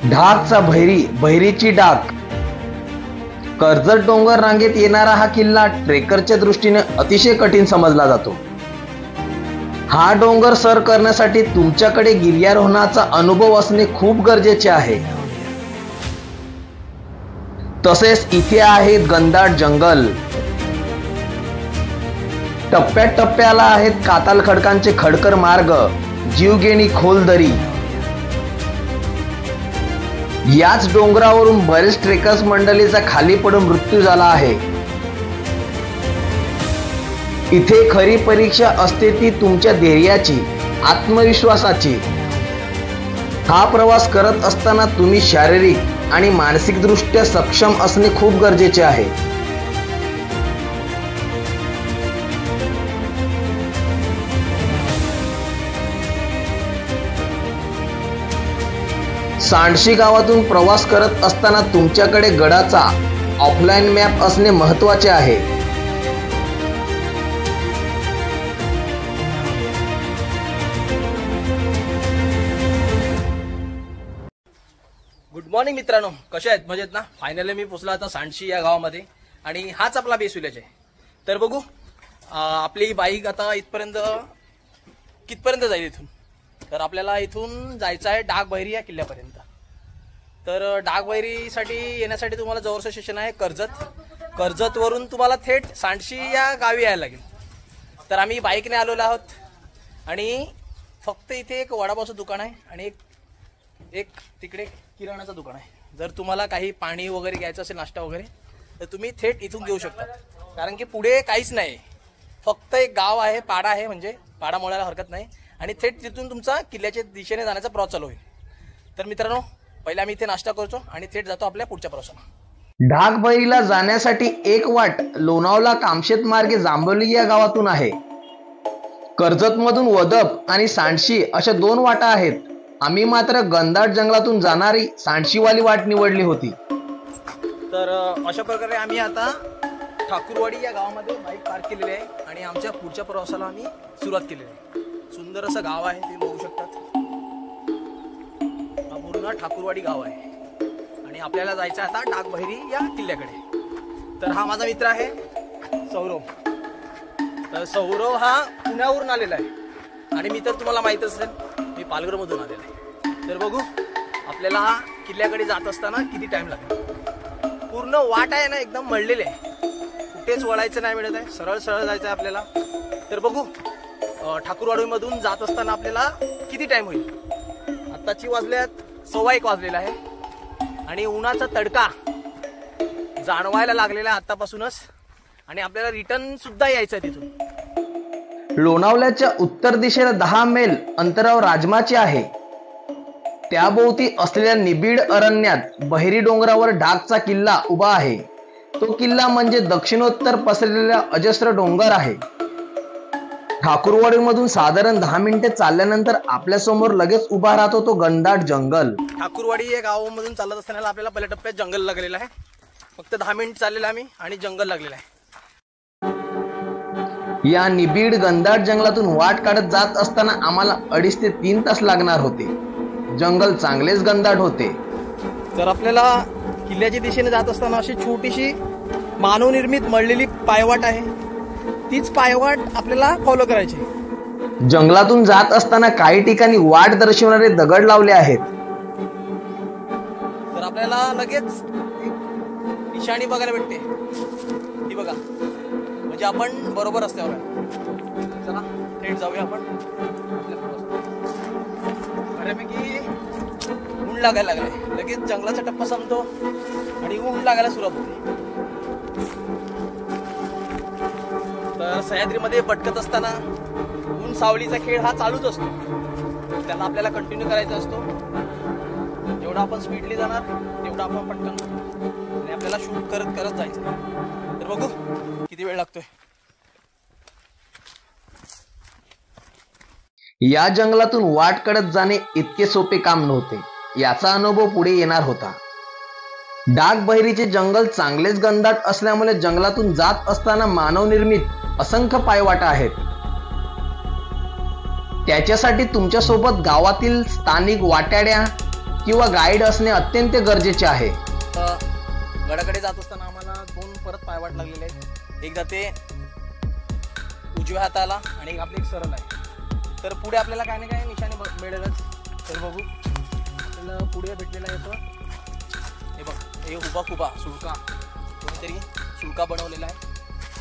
ढाकचा भैरी, भैरीची डाक. कर्जत डोंगर रांगेत येणारा हा किल्ला ट्रेकरच्या दृष्टीने अतिशय कठीण समजला जातो. हा डोंगर सर करण्यासाठी तुमच्याकडे गिर्यारोहणाचा अनुभव असणे खूप गरजेचे आहे. तसेच इथे आहेत घनदाट जंगल, टप्प्याटप्प्याला आहेत काताल खडकांचे खडकर मार्ग, जीवघेणी खोल दरी. याच डोंगरावरून बरेच ट्रेकर्स मंडळीचा खाली पडून मृत्यू झाला आहे. इथे खरी परीक्षा असते ती तुमच्या धैर्याची, आत्मविश्वासाची. हा प्रवास करत असताना तुम्ही शारीरिक आणि मानसिकदृष्ट्या सक्षम असणे खूप गरजेचे आहे. सांडशी गावातून प्रवास करत असताना तुमच्याकडे गडाचा ऑफलाईन मॅप असणे महत्त्वाचे आहे. गुड मॉर्निंग मित्रांनो, कसे आहेत? मजेत ना? फायनली मी पोचलो आता सांडशी या गावामध्ये आणि हाच आपला बेस विलेज आहे. तर बघू आपली बाईक आता इथपर्यंत कितपर्यंत जाईल. इथून तर आपल्याला इथून जायचं आहे डाकबैरी या किल्ल्यापर्यंत. तर डाकबैरीसाठी येण्यासाठी तुम्हाला जवळचं स्टेशन आहे कर्जत. कर्जतवरून तुम्हाला थेट सांडशी या गावी यायला लागेल. तर आम्ही बाईकने आलेलो आहोत आणि फक्त इथे एक वडापावचं दुकान आहे आणि एक तिकडे किराणाचं दुकान आहे. जर तुम्हाला काही पाणी वगैरे घ्यायचं असेल, नाश्ता वगैरे, तर तुम्ही थेट इथून घेऊ शकता. कारण की पुढे काहीच नाही, फक्त एक गाव आहे, पाडा आहे, म्हणजे पाडा मोडायला हरकत नाही. आणि थेट तिथून तुमचा किल्ल्याच्या दिशेने जाण्याचा प्रवास चालू होईल. तर मित्रांनो, पहिले आम्ही इथे नाश्ता करतो आणि थेट जातो आपल्या पुढच्या प्रवासाला. ढाकबैरीला जाण्यासाठी एक वाट लोणावळा कामशेत मार्गे जांभोली या गावातून आहे. कर्जतमधून वदप आणि सांडशी अशा 2 वाटा आहेत. आम्ही मात्र घनदाट जंगलातून जाणारी सांडशीवाली वाट निवडली होती. तर अशा प्रकारे आम्ही आता ठाकूरवाडी या गावामध्ये बाईक पार्क केलेली आहे आणि आमच्या पुढच्या प्रवासाला आम्ही सुरुवात केलेली आहे. सुंदर असं गाव आहे, तुम्ही बघू शकतात. हा पूर्ण ठाकूरवाडी गाव आहे आणि आपल्याला जायचं आता डाकबैरी या किल्ल्याकडे. तर हा माझा मित्र आहे सौरव. तर सौरव हा पुण्यावरून आलेला आहे आणि मी तर तुम्हाला माहित असेल मी पालघरमधून आलेला आहे. तर बघू आपल्याला हा किल्ल्याकडे जात असताना किती टाइम लागेल. पूर्ण वाट आहे ना एकदम मळलेली आहे, कुठेच वळायचं नाही मिळत आहे, सरळ सरळ जायचं आहे आपल्याला. तर बघू ठाकूरवाडीमधून जात असताना आपल्याला किती टाइम होईल. आत्ताची वाजल्यात 1:15 वाजलेला आहे आणि उन्हाचा तडका जाणवायला लागलेला आहे आतापासूनच. आणि आपल्याला रिटर्न सुद्धा यायचं आहे तिथून. लोणावळ्याच्या उत्तर दिशेला 10 मैल अंतरावर राजमाची आहे. त्याभोवती असलेल्या निबिड अरण्यात बहिरी डोंगरावर ढाकचा किल्ला उभा आहे. तो किल्ला म्हणजे दक्षिणोत्तर पसरलेला अजस्र डोंगर आहे. ठाकूरवाडीमधून साधारण 10 मिनिटे चालल्यानंतर आपल्या समोर लगेच उभा राहतो तो घनदाट जंगल. ठाकूरवाडी या गावामधून चालत असताना आपल्याला पहिल्या टप्प्यात जंगल लागलेलं आहे. फक्त 10 मिनिट चाललेलं आम्ही आणि जंगल लागलेलं आहे. या निबिड घनदाट जंगलातून वाट काढत जात असताना आम्हाला 2.5 ते 3 तास लागणार होते. जंगल चांगलेच घनदाट होते. तर आपल्याला किल्ल्याच्या दिशेने जात असताना अशी छोटीशी मानवनिर्मित मळलेली पायवाट आहे. तीच पायवाट आपल्याला फॉलो करायची. जंगलातून जात असताना काही ठिकाणी वाट दर्शवणारे दगड लावले आहेत. तर आपल्याला लगेच निशाणी बघायला भेटते, ती बघा, म्हणजे आपण बरोबर रस्त्यावर आहे. चला थेट जाऊया आपण. बऱ्यापैकी ऊन लागायला लागले, लगेच जंगलाचा टप्पा संपतो आणि ऊन लागायला सुरुवात होते. तर सह्याद्रीमध्ये भटकत असताना ऊन सावलीचा खेळ हा चालूच असतो. त्याला आपल्याला कंटिन्यू करायचा असतो. जेवढा आपण स्पीडली जाणार तेवढा आपण पटकन आणि आपल्याला शूट करत करत जायचं. तर बघू किती वेळ लागतोय. या जंगलातून वाट काढत जाणे इतके सोपे काम नव्हते. याचा अनुभव पुढे येणार होता. डाकबैरीचे जंगल चांगलेच घनदाट असल्यामुळे जंगलातून जात असताना मानवनिर्मित असंख्य पायवाटा आहेत. त्याच्यासाठी तुमच्या सोबत गावातील स्थानिक वाट्याड्या किंवा गाईड असणे अत्यंत गरजेचे आहे. गडाकडे जात असताना आम्हाला 2 परत पायवाट लागलेले आहेत. एक जाते उजव्या हाताला आणि आपली एक सरळ आहे. तर पुढे आपल्याला काय ना काय निशाणे मिळेलच. तर बघू आपल्याला पुढे भेटलेला येतो. हे बघ, हे उभा खुबा सुळका, कोणीतरी सुळका बनवलेला आहे.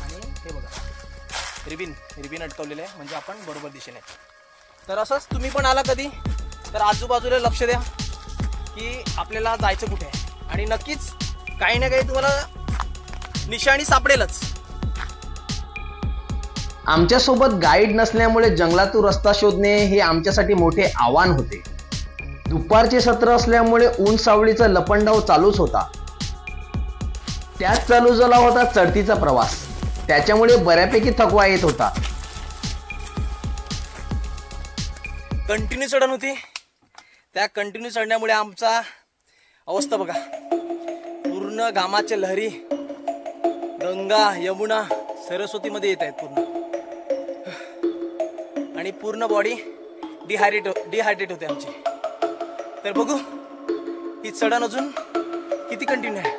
आणि हे बघा रिबिन अटकवलेलं आहे, म्हणजे आपण बरोबर दिशेने. तर असंच तुम्ही पण आला कधी तर आजूबाजूला लक्ष द्या की आपल्याला जायचं कुठे आहे, आणि नक्कीच काही ना काही तुम्हाला निशाणी सापडेलच. आमच्यासोबत गाईड नसल्यामुळे जंगलातून रस्ता शोधणे हे आमच्यासाठी मोठे आव्हान होते. दुपारचे सत्र असल्यामुळे ऊन सावळीचा लपंडाव चालूच होता. त्यात चालू झाला होता चढतीचा प्रवास. त्याच्यामुळे बऱ्यापैकी थकवा येत होता. कंटिन्यू चढण होती. त्या कंटिन्यू चढण्यामुळे आमचा अवस्था बघा, पूर्ण घामाच्या लहरी गंगा यमुना सरस्वतीमध्ये येत आहेत पूर्ण, आणि पूर्ण बॉडी डिहायड्रेट होते आमची. तर बघू ही चढण अजून किती कंटिन्यू आहे.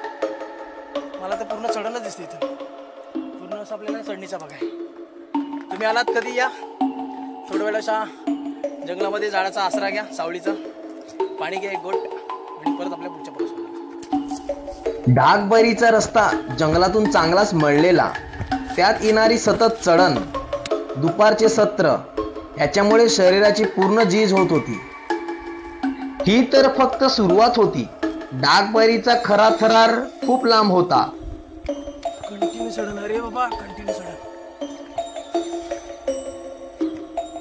मला तर पूर्ण चढणच दिसते इथं. पूर्ण असं आपल्याला चढणीचा भाग आहे. तुम्ही आलात कधी या, थोड्या वेळाच्या जंगलामध्ये झाडाचा आसरा घ्या, सावळीचा, पाणी घ्या एक गोट, आणि परत आपल्या पुढच्या प्रवासाला. डागबैरीचा रस्ता जंगलातून चांगलाच मळलेला. त्यात येणारी सतत चढण, दुपारचे सत्र ह्याच्यामुळे शरीराची पूर्ण झीज होत होती. ही तर फक्त सुरुवात होती. डागबैरीचा खरा थरार खूप लांब होता. कंटिन्यू चढण, अरे बाबा कंटिन्यू चढण.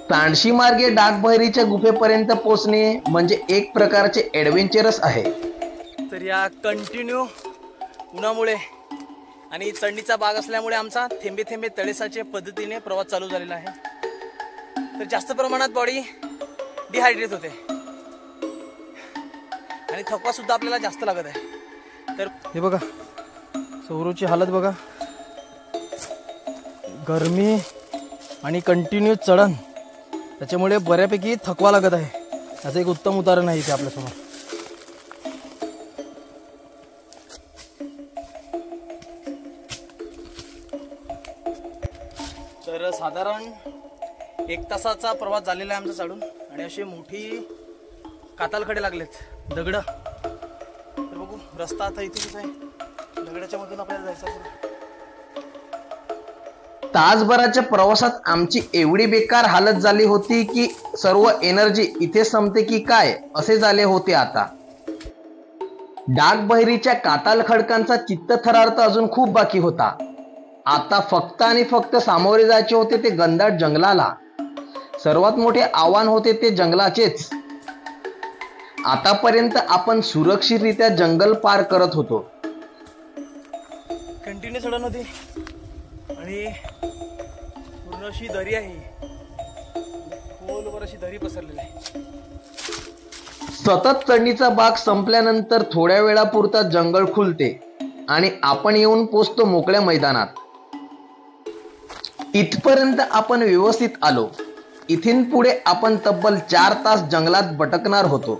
तांडशी मार्गे डागबैरीच्या गुफेपर्यंत पोहोचणे म्हणजे एक प्रकारचे ॲडव्हेंचरस आहे. तर या कंटिन्यू उन्हामुळे आणि चढणीचा भाग असल्यामुळे आमचा थेंबे थेंबे तळेसाच्या पद्धतीने प्रवास चालू झालेला आहे. तर जास्त प्रमाणात बॉडी डिहायड्रेट होते आणि थकवा सुद्धा आपल्याला जास्त लागत आहे. तर हे बघा सौरूची हालत बघा, गरमी आणि कंटिन्यू चढण, त्याच्यामुळे बऱ्यापैकी थकवा लागत आहे. याचं एक उत्तम उदाहरण आहे इथे आपल्यासमोर. तर साधारण 1 तासाचा प्रवास झालेला आहे आमचा चढून, आणि अशी मोठी कातालखडे लागलेत, दगड. तर बघू रस्ता आता इथेच आहे, दगडाच्या मधून आपल्याला जायचं आहे. तासभराच्या प्रवासात आमची एवढी बेकार हालत झाली होती की सर्व एनर्जी इथे संपते की काय असे झाले होते. आता डागबैरीच्या काताल खडकांचा चित्त थरार तर अजून खूप बाकी होता. आता फक्त आणि फक्त सामोरे जायचे होते ते घनदाट जंगलाला. सर्वात मोठे आव्हान होते ते जंगलाचेच. आतापर्यंत आपण सुरक्षितरित्या जंगल पार करत होतो. कंटिन्यू चढण होती आणि पूर्ण अशी दरी आहे, खोलवर अशी दरी पसरलेली आहे. सतत चढणीचा भाग संपल्यानंतर थोड्या वेळापुरता जंगल खुलते आणि आपण येऊन पोचतो मोकळ्या मैदानात. इथपर्यंत आपण व्यवस्थित आलो. इथून पुढे आपण तब्बल 4 तास जंगलात भटकणार होतो,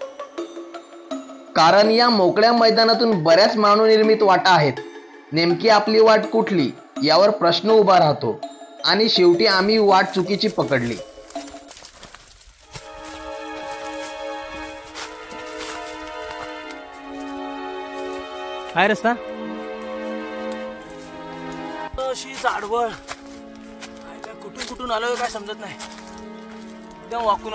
कारण या मोकळ्या मैदानातून बऱ्याच मानवनिर्मित वाटा आहेत. नेमकी आपली वाट कुठली यावर प्रश्न उभा राहतो, आणि शेवटी आम्ही वाट चुकीची पकडली. काय रस्ता अशी झाडवळ, कुठून कुठून आलोय काय समजत नाही. एकदम वाकून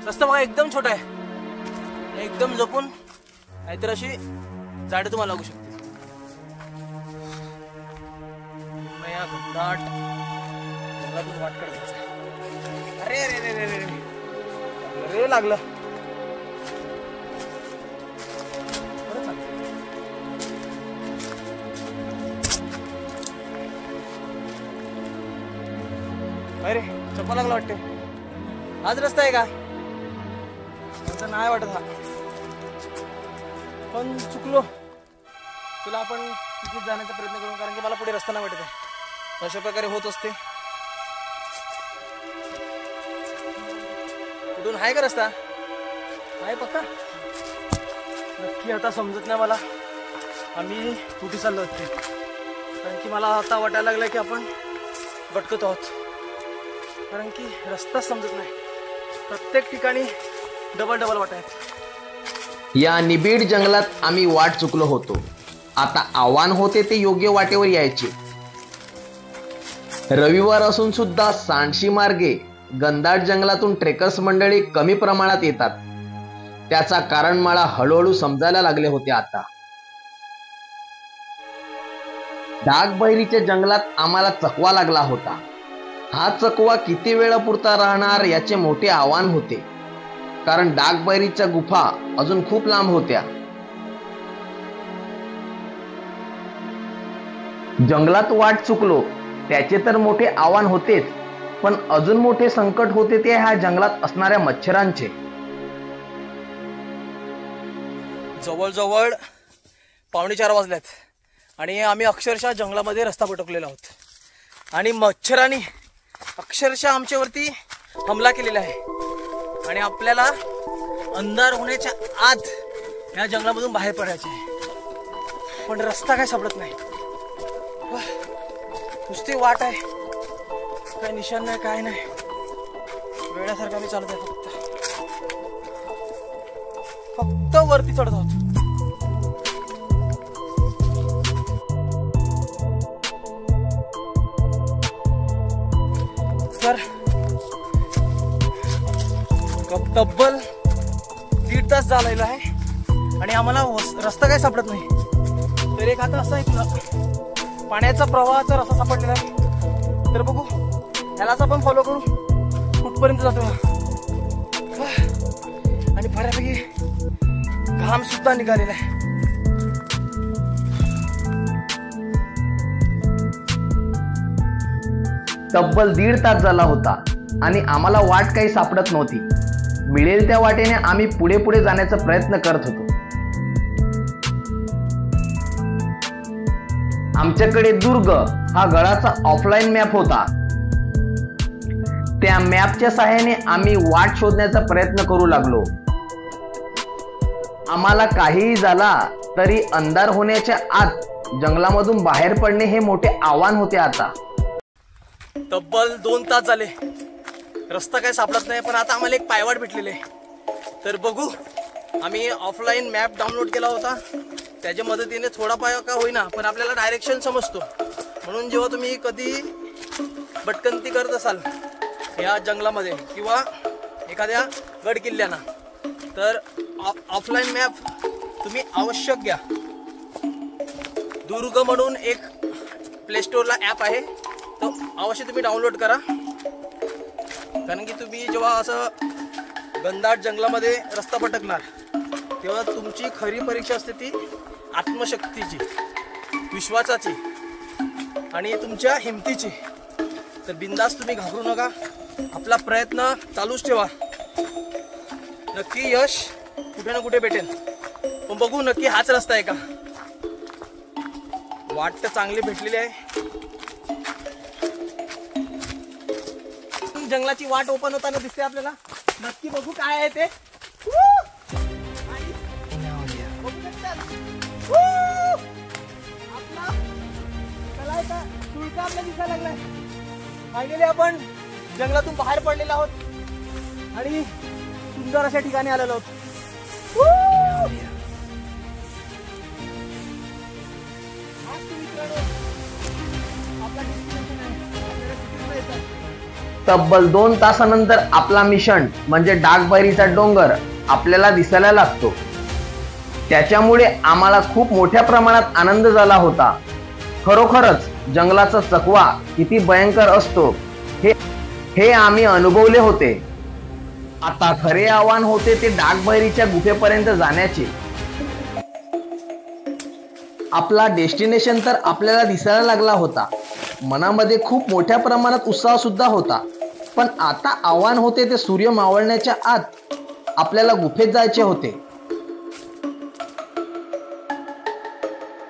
रस्ता बघा, एकदम छोटा आहे, एकदम जपून, नाहीतर अशी झाडं तुम्हाला लागू शकते. या घनदाट जंगलातून वाटकड जायचं. अरे रे रे रे रे रे रे लागलं. अरे चप्पा लागला वाटते. हाच रस्ता आहे का? माझं नाही वाटत हा, पण चुकलो. तुला आपण तिथे जाण्याचा प्रयत्न करू, कारण की मला पुढे रस्ता नाही वाटत आहे. अशा प्रकारे होत असते. कुठून आहे का रस्ता? आहे पक्का? नक्की आता समजत नाही मला आम्ही कुठे चाललो होते, कारण की मला आता वाटायला लागलं की आपण भटकत आहोत, कारण की रस्ताच समजत नाही. प्रत्येक ठिकाणी डबल वाटायत. या निबिड जंगलात आम्ही वाट चुकलो होतो. आता आव्हान होते ते योग्य वाटेवर यायचे. रविवार असून सुद्धा सांडशी मार्गे घनदाट जंगलातून ट्रेकर्स मंडळी कमी प्रमाणात येतात. त्याचा कारण मला हळूहळू समजायला लागले होते. आता डागबैरीच्या जंगलात आम्हाला चकवा लागला होता. हा चकवा किती वेळापुरता राहणार याचे मोठे आव्हान होते, कारण डागबैरीच्या गुफा अजून खूप लांब होत्या. जंगलात वाट चुकलो त्याचे तर मोठे आव्हान होतेच, पण अजून मोठे संकट होते ते ह्या जंगलात असणाऱ्या मच्छरांचे. जवळजवळ 3:45 वाजल्यात आणि आम्ही अक्षरशः जंगलामध्ये रस्ता भटकलेला आहोत, आणि मच्छरांनी अक्षरशः आमच्यावरती हमला केलेला आहे, आणि आपल्याला अंधार होण्याच्या आत या जंगलामधून बाहेर पडायचे आहे, पण रस्ता काय सापडत नाही. नुसती वाट आहे, काय निशाण नाही, काय नाही. वेळासारखा मी चालत आहे, फक्त वरती चढत आहोत. तर तब्बल 1.5 तास झालेला आहे आणि आम्हाला रस्ता काय सापडत नाही. तर एक आता असं एक पाण्याचा प्रवाहाचा रस्ता सापडलेला आहे. तर बघू ह्यालाच आपण फॉलो करू कुठपर्यंत जातो. आणि बऱ्यापैकी घाम सुद्धा निघालेला आहे. तब्बल 1.5 तास झाला होता आणि आम्हाला वाट काही सापडत नव्हती. मिळेल त्या वाटेने आम्ही पुढे पुढे जाण्याचा प्रयत्न करत होतो. आमच्याकडे दुर्ग हा गडाचा ऑफलाईन मॅप होता. त्या मॅपच्या सहाय्याने आम्ही वाट शोधण्याचा प्रयत्न करू लागलो. आम्हाला काहीही झाला तरी अंधार होण्याच्या आत जंगलामधून बाहेर पडणे हे मोठे आव्हान होते. आता तब्बल 2 तास झाले, रस्ता काय सापडत नाही, पण आता आम्हाला एक पायवाट भेटलेले आहे. तर बघू, आम्ही ऑफलाईन मॅप डाउनलोड केला होता, त्याच्या मदतीने थोडा पाय का होईना पण आपल्याला डायरेक्शन समजतो. म्हणून जेव्हा तुम्ही कधी भटकंती करत असाल या जंगलामध्ये किंवा एखाद्या गड किल्ल्यांना, तर ऑफलाईन मॅप तुम्ही आवश्यक घ्या. दुर्ग म्हणून एक प्ले स्टोअरला ॲप आहे, तो अवश्य तुम्ही डाउनलोड करा. कारण की तुम्ही जेव्हा असं घनदाट जंगलामध्ये रस्ता भटकणार तेव्हा तुमची खरी परीक्षा असते ती आत्मशक्तीची, विश्वासाची आणि तुमच्या हिमतीची. तर बिंदास तुम्ही घाबरू नका, आपला प्रयत्न चालूच ठेवा. नक्की यश कुठे ना कुठे भेटेल, पण बघू नक्की हाच रस्ता आहे का. वाट तर चांगली भेटलेली आहे. जंगलाची वाट ओपन होताना दिसते आपल्याला. नक्की बघू काय आहे ते. आपला दिसायला लागलाय. फायनली आपण जंगलातून बाहेर पडलेलो आहोत आणि सुंदर अशा ठिकाणी आलेलो आहोत. तब्बल 2 तासानंतर आपला मिशन म्हणजे डागबैरीचा डोंगर आपल्याला दिसायला लागतो. त्याच्यामुळे आम्हाला खूप मोठ्या प्रमाणात आनंद झाला होता. खरोखरच जंगलाचा चकवा किती भयंकर असतो हे आम्ही अनुभवले होते. आता खरे आव्हान होते ते डागबैरीच्या गुफेपर्यंत जाण्याचे. आपला डेस्टिनेशन तर आपल्याला दिसायला लागला होता. मनामध्ये खूप मोठ्या प्रमाणात उत्साह सुद्धा होता. पण आता आव्हान होते ते सूर्य मावळण्याच्या आत आपल्याला गुफेत जायचे होते.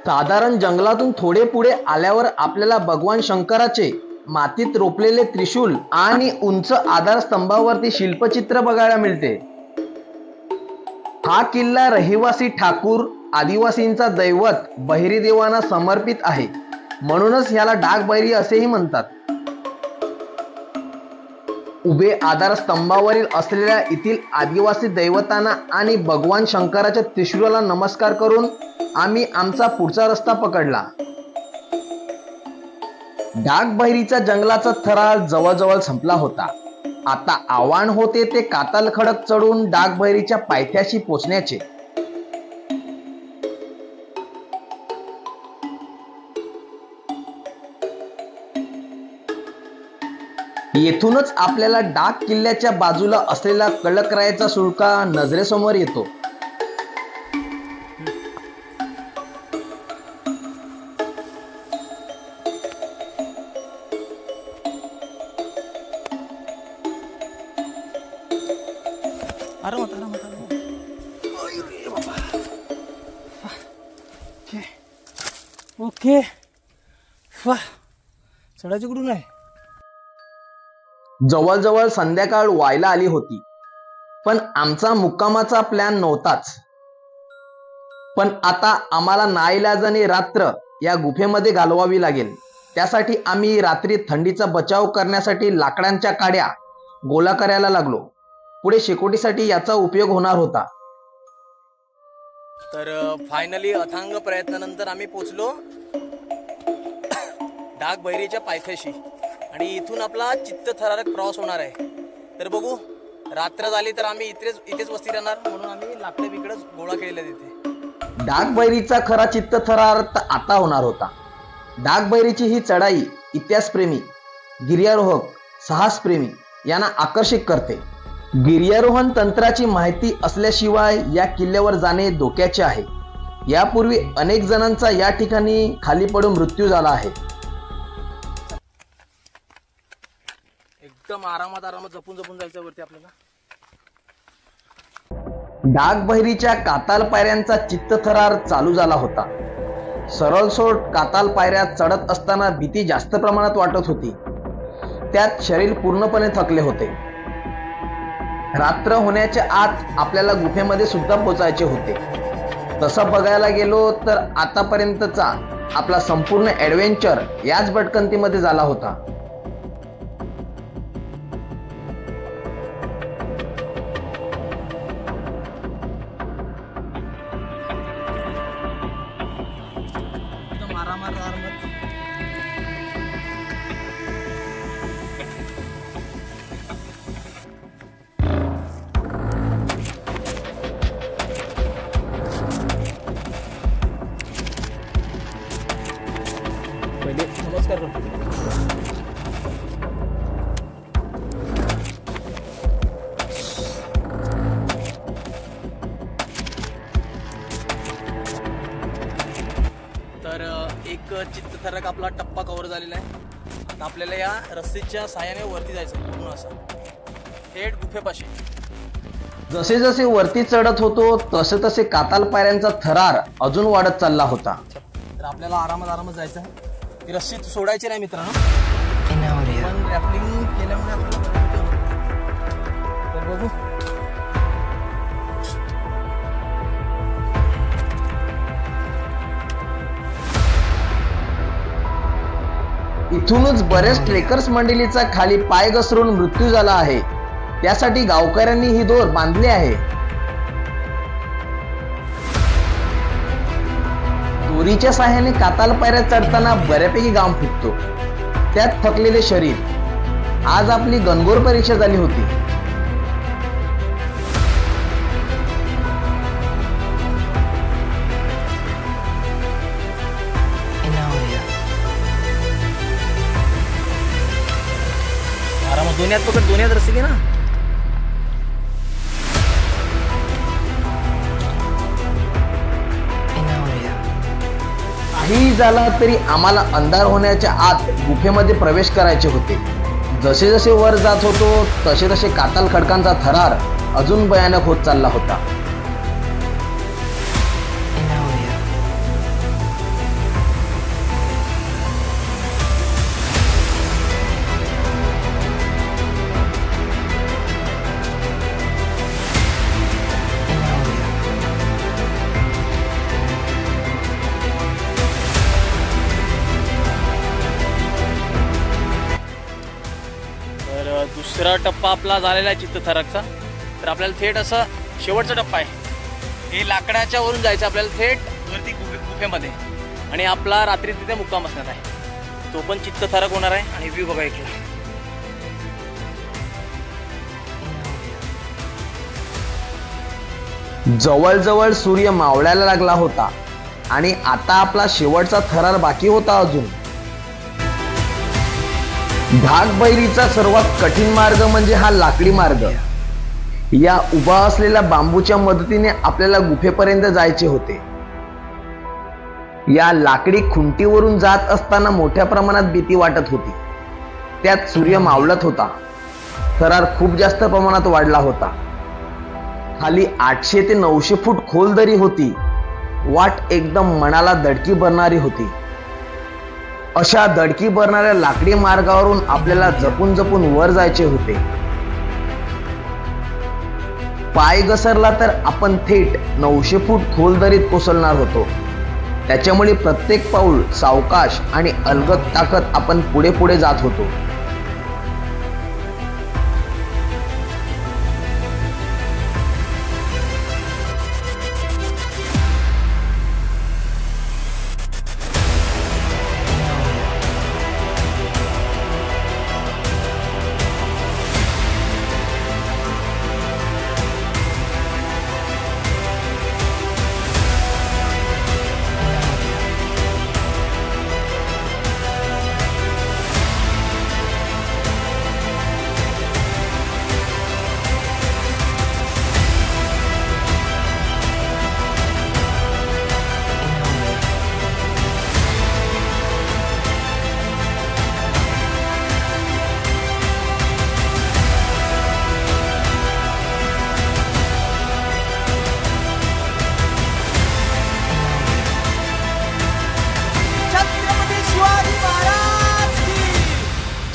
साधारण जंगलातून थोडे पुढे आल्यावर आपल्याला भगवान शंकराचे मातीत रोपलेले त्रिशूल आणि उंच आधारस्तंभावरती शिल्पचित्र बघायला मिळते. हा किल्ला रहिवासी ठाकूर आदिवासींचा दैवत बहिरी देवांना समर्पित आहे, म्हणूनच ह्याला डाक बहिरी असेही म्हणतात. उभे आधारस्तंभावरील असलेल्या येथील आदिवासी दैवतांना आणि भगवान शंकराच्या त्रिशूळाला नमस्कार करून आम्ही आमचा पुढचा रस्ता पकडला. डाक बहिरीचा जंगलाचा थरार जवळजवळ संपला होता. आता आव्हान होते ते कातल खडक चढून डाक बहिरीच्या पायथ्याशी पोचण्याचे. येथूनच आपल्याला डाक किल्ल्याच्या बाजूला असलेला कळकरायाचा सुळका नजरेसमोर येतो. ओके, चढायची कुठून आहे? जवळजवळ संध्याकाळ व्हायला आली होती, पण आमचा मुक्कामाचा प्लॅन नव्हताच. पण आता आम्हाला नाईलाजाने रात्र या गुफेमध्ये घालवावी लागेल. त्यासाठी आम्ही रात्री थंडीचा बचाव करण्यासाठी लाकडांच्या काड्या गोळा करायला लागलो. पुढे शेकोटीसाठी याचा उपयोग होणार होता. तर फायनली अथांग प्रयत्नानंतर आम्ही पोचलो डाक बहिरीच्या पायथ्याशी आणि इथून आपला चित्तथरारक प्रवास होणार आहे. तर बघू, रात्र झाली तर आम्ही इथेच वस्ती राहणार, म्हणून आम्ही लाकडे बिकडच गोळा केलेले तिथे. डाक बहिरीचा खरा चित्तथरारक आता होणार होता. डाक बहिरीची ही चढाई इतिहासप्रेमी, गिर्यारोहक, साहसप्रेमी यांना आकर्षित करते. गिर्यारोहण तंत्राची माहिती असल्याशिवाय या किल्ल्यावर जाणे धोक्याचे आहे. यापूर्वी अनेक जणांचा या ठिकाणी खाली पडून मृत्यू झाला आहे. एकदम आरामात जपून जायचं वरती आपल्याला. डाक बहिरीच्या काताल पायऱ्यांचा चित्तथरार चालू झाला होता. सरळसोट काताल पायऱ्या चढत असताना भीती जास्त प्रमाणात वाटत होती. त्यात शरीर पूर्णपणे थकले होते. रात्र होण्याच्या आत आपल्याला गुफेमध्ये सुद्धा पोचायचे होते. तसं बघायला गेलो तर आतापर्यंतचा आपला संपूर्ण ॲडव्हेंचर याच भटकंतीमध्ये झाला होता. नमस्कार करतो. तर एक चित्तथरारक आपला टप्पा कव्हर झालेला आहे. आता आपल्याला या रस्सीच्या साहाय्याने वरती जायचं पूर्ण असं थेट गुफेपाशी. जसे जसे वरती चढत होतो तसे तसे काताल पायऱ्यांचा थरार अजून वाढत चालला होता. तर आपल्याला आरामात जायचं आहे. ती रस्सी सोडायची नाही मित्रांनो, पण रॅपलिंग केल्यामुळे आपल्याला तर बघू. इथूनच बरेच ट्रेकर्स मंडळीचा खाली पाय घसरून मृत्यू झाला आहे. त्यासाठी गावकऱ्यांनी ही दोर बांधली आहे. दोरीच्या साह्याने काताल पायऱ्या चढताना बऱ्यापैकी घाम फुटतो. त्यात थकलेले शरीर. आज आपली गणगोर परीक्षा झाली होती. आरामात दोन्यात पकड, दोन्यात रस्सी घे ना. काहीही झाला तरी आम्हाला अंधार होण्याच्या आत गुफेमध्ये प्रवेश करायचे होते. जसे जसे वर जात होतो तसे तसे कातल खडकांचा थरार अजून भयानक होत चालला होता. टप्पा आपला झालेला आहे चित्तथरारकचा. तर आपल्याला थेट असं शेवटचा टप्पा आहे. हे लाकडाच्या वरून जायचं आपल्याला थेट वरती गुफेमध्ये आणि आपला रात्री तिथे मुक्काम असणार आहे. तो पण चित्तथरारक होणार आहे. आणि व्ह्यू बघा इकडे. जवळजवळ सूर्य मावळायला लागला होता आणि आता आपला शेवटचा थरार बाकी होता अजून. ढाकबैरीचा सर्वात कठीण मार्ग म्हणजे हा लाकडी मार्ग. या उभा असलेल्या बांबूच्या मदतीने आपल्याला गुफेपर्यंत जायचे होते. या लाकडी खुंटीवरून जात असताना मोठ्या प्रमाणात भीती वाटत होती. त्यात सूर्य मावळत होता. थरार खूप जास्त प्रमाणात वाढला होता. खाली 800 ते 900 फूट खोल दरी होती. वाट एकदम मनाला दडकी भरणारी होती. अशा दडकी भरणाऱ्या लाकडी मार्गावरून आपल्याला जपून जपून वर जायचे होते. पाय घसरला तर आपण थेट 900 फूट खोल दरीत कोसळणार होतो. त्याच्यामुळे प्रत्येक पाऊल सावकाश आणि अलगद टाकत आपण पुढे पुढे जात होतो.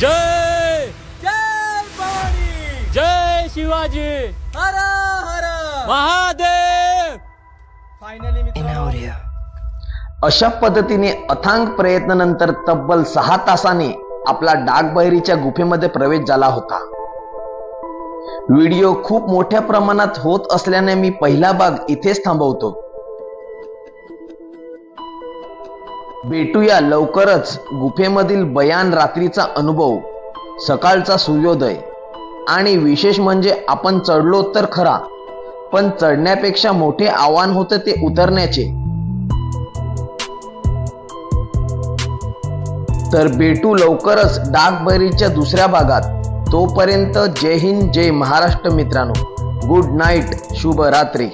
जय जय भवानी, जय शिवाजी, हर हर महादेव. फायनली मित्रांनो, अशा पद्धतीने अथांग प्रयत्नानंतर तब्बल 6 तासाने आपला डाकबैरीच्या गुफेमध्ये प्रवेश झाला होता. व्हिडिओ खूप मोठ्या प्रमाणात होत असल्याने मी पहिला भाग इथेच थांबवतो. भेटूया लवकरच गुफेमधील भयान रात्रीचा अनुभव, सकाळचा सूर्योदय आणि विशेष म्हणजे आपण चढलो तर खरा, पण चढण्यापेक्षा मोठे आव्हान होते ते उतरण्याचे. तर भेटू लवकरच डाकबैरीच्या दुसऱ्या भागात. तोपर्यंत जय हिंद, जय महाराष्ट्र मित्रांनो. गुड नाईट, शुभ रात्री.